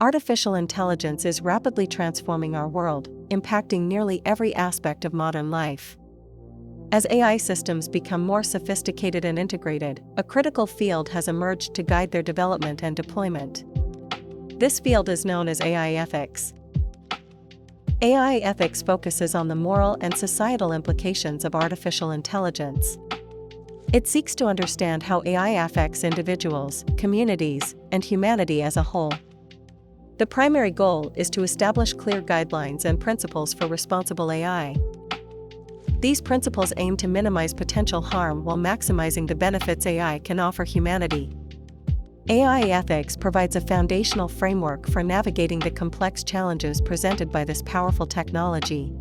Artificial intelligence is rapidly transforming our world, impacting nearly every aspect of modern life. As AI systems become more sophisticated and integrated, a critical field has emerged to guide their development and deployment. This field is known as AI ethics. AI ethics focuses on the moral and societal implications of artificial intelligence. It seeks to understand how AI affects individuals, communities, and humanity as a whole. The primary goal is to establish clear guidelines and principles for responsible AI. These principles aim to minimize potential harm while maximizing the benefits AI can offer humanity. AI ethics provides a foundational framework for navigating the complex challenges presented by this powerful technology.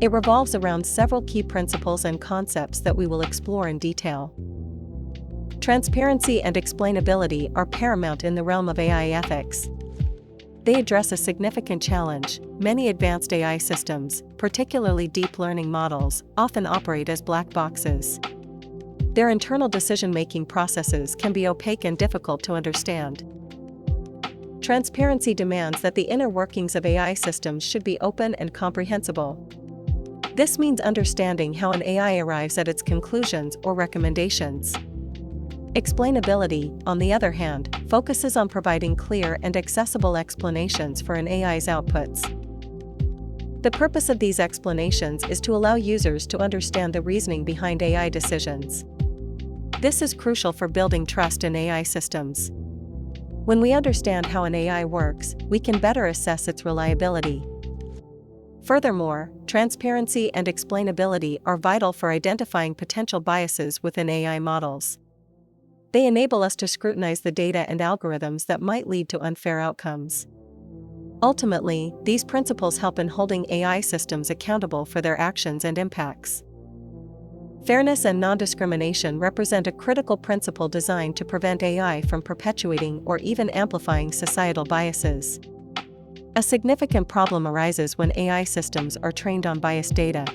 It revolves around several key principles and concepts that we will explore in detail. Transparency and explainability are paramount in the realm of AI ethics. They address a significant challenge. Many advanced AI systems, particularly deep learning models, often operate as black boxes. Their internal decision-making processes can be opaque and difficult to understand. Transparency demands that the inner workings of AI systems should be open and comprehensible. This means understanding how an AI arrives at its conclusions or recommendations. Explainability, on the other hand, focuses on providing clear and accessible explanations for an AI's outputs. The purpose of these explanations is to allow users to understand the reasoning behind AI decisions. This is crucial for building trust in AI systems. When we understand how an AI works, we can better assess its reliability. Furthermore, transparency and explainability are vital for identifying potential biases within AI models. They enable us to scrutinize the data and algorithms that might lead to unfair outcomes. Ultimately, these principles help in holding AI systems accountable for their actions and impacts. Fairness and non-discrimination represent a critical principle designed to prevent AI from perpetuating or even amplifying societal biases. A significant problem arises when AI systems are trained on biased data.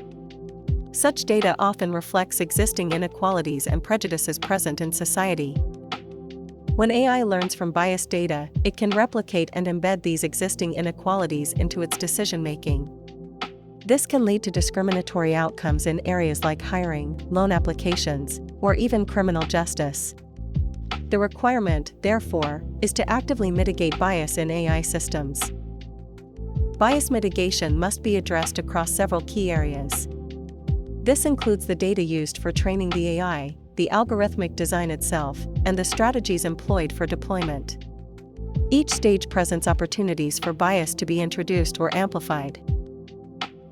Such data often reflects existing inequalities and prejudices present in society. When AI learns from biased data, it can replicate and embed these existing inequalities into its decision-making. This can lead to discriminatory outcomes in areas like hiring, loan applications, or even criminal justice. The requirement, therefore, is to actively mitigate bias in AI systems. Bias mitigation must be addressed across several key areas. This includes the data used for training the AI, the algorithmic design itself, and the strategies employed for deployment. Each stage presents opportunities for bias to be introduced or amplified.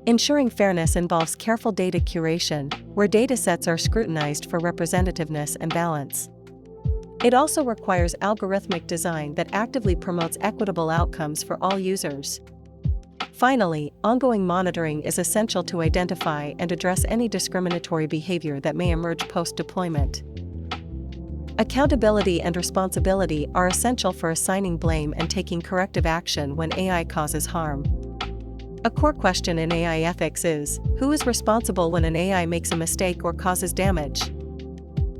Ensuring fairness involves careful data curation, where datasets are scrutinized for representativeness and balance. It also requires algorithmic design that actively promotes equitable outcomes for all users. Finally, ongoing monitoring is essential to identify and address any discriminatory behavior that may emerge post-deployment. Accountability and responsibility are essential for assigning blame and taking corrective action when AI causes harm. A core question in AI ethics is, who is responsible when an AI makes a mistake or causes damage?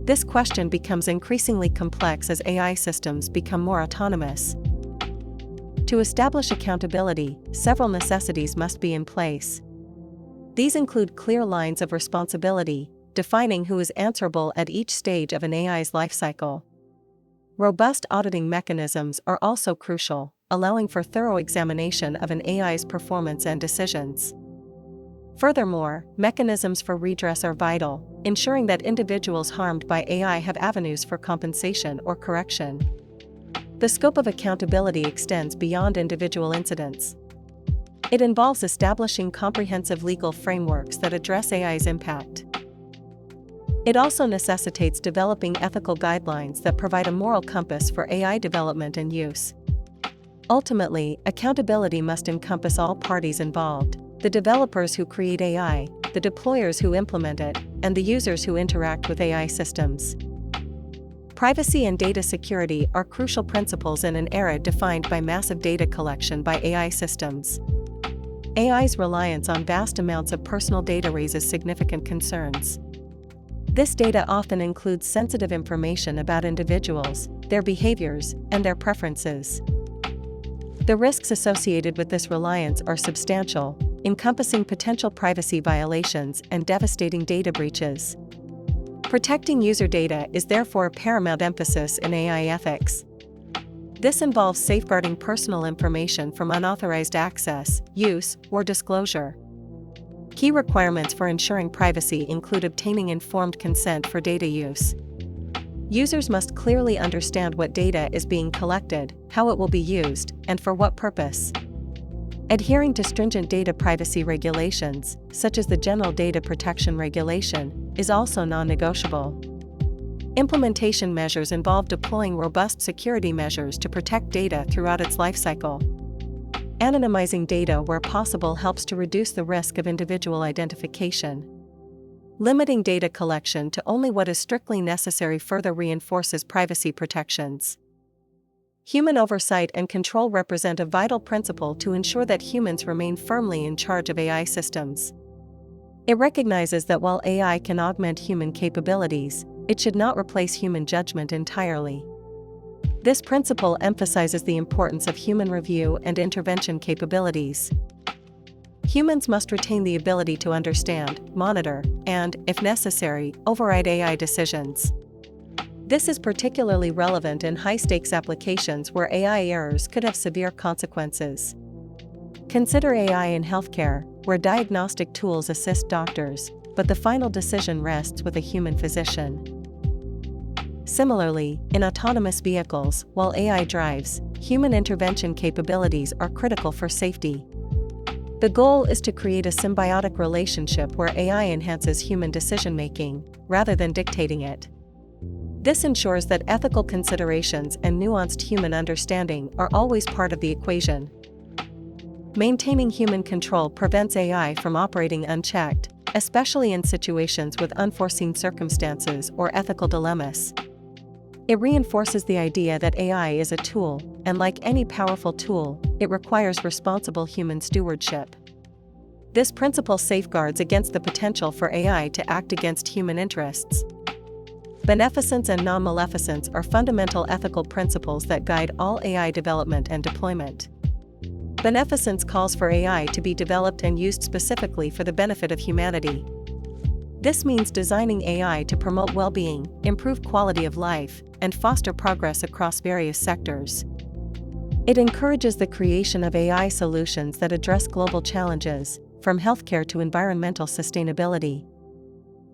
This question becomes increasingly complex as AI systems become more autonomous. To establish accountability, several necessities must be in place. These include clear lines of responsibility, defining who is answerable at each stage of an AI's lifecycle. Robust auditing mechanisms are also crucial, allowing for thorough examination of an AI's performance and decisions. Furthermore, mechanisms for redress are vital, ensuring that individuals harmed by AI have avenues for compensation or correction. The scope of accountability extends beyond individual incidents. It involves establishing comprehensive legal frameworks that address AI's impact. It also necessitates developing ethical guidelines that provide a moral compass for AI development and use. Ultimately, accountability must encompass all parties involved: the developers who create AI, the deployers who implement it, and the users who interact with AI systems. Privacy and data security are crucial principles in an era defined by massive data collection by AI systems. AI's reliance on vast amounts of personal data raises significant concerns. This data often includes sensitive information about individuals, their behaviors, and their preferences. The risks associated with this reliance are substantial, encompassing potential privacy violations and devastating data breaches. Protecting user data is therefore a paramount emphasis in AI ethics. This involves safeguarding personal information from unauthorized access, use, or disclosure. Key requirements for ensuring privacy include obtaining informed consent for data use. Users must clearly understand what data is being collected, how it will be used, and for what purpose. Adhering to stringent data privacy regulations, such as the General Data Protection Regulation, is also non-negotiable. Implementation measures involve deploying robust security measures to protect data throughout its lifecycle. Anonymizing data where possible helps to reduce the risk of individual identification. Limiting data collection to only what is strictly necessary further reinforces privacy protections. Human oversight and control represent a vital principle to ensure that humans remain firmly in charge of AI systems. It recognizes that while AI can augment human capabilities, it should not replace human judgment entirely. This principle emphasizes the importance of human review and intervention capabilities. Humans must retain the ability to understand, monitor, and, if necessary, override AI decisions. This is particularly relevant in high-stakes applications where AI errors could have severe consequences. Consider AI in healthcare, where diagnostic tools assist doctors, but the final decision rests with a human physician. Similarly, in autonomous vehicles, while AI drives, human intervention capabilities are critical for safety. The goal is to create a symbiotic relationship where AI enhances human decision-making, rather than dictating it. This ensures that ethical considerations and nuanced human understanding are always part of the equation. Maintaining human control prevents AI from operating unchecked, especially in situations with unforeseen circumstances or ethical dilemmas. It reinforces the idea that AI is a tool, and like any powerful tool, it requires responsible human stewardship. This principle safeguards against the potential for AI to act against human interests. Beneficence and non-maleficence are fundamental ethical principles that guide all AI development and deployment. Beneficence calls for AI to be developed and used specifically for the benefit of humanity. This means designing AI to promote well-being, improve quality of life, and foster progress across various sectors. It encourages the creation of AI solutions that address global challenges, from healthcare to environmental sustainability.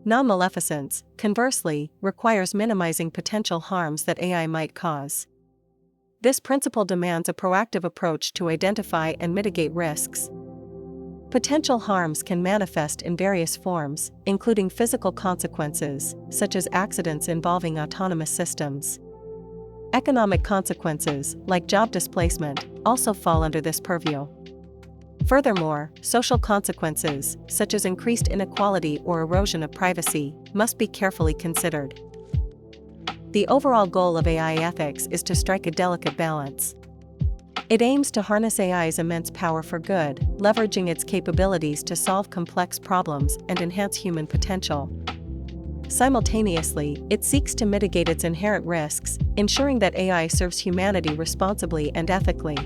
Non-maleficence, conversely, requires minimizing potential harms that AI might cause. This principle demands a proactive approach to identify and mitigate risks. Potential harms can manifest in various forms, including physical consequences, such as accidents involving autonomous systems. Economic consequences, like job displacement, also fall under this purview. Furthermore, social consequences, such as increased inequality or erosion of privacy, must be carefully considered. The overall goal of AI ethics is to strike a delicate balance. It aims to harness AI's immense power for good, leveraging its capabilities to solve complex problems and enhance human potential. Simultaneously, it seeks to mitigate its inherent risks, ensuring that AI serves humanity responsibly and ethically.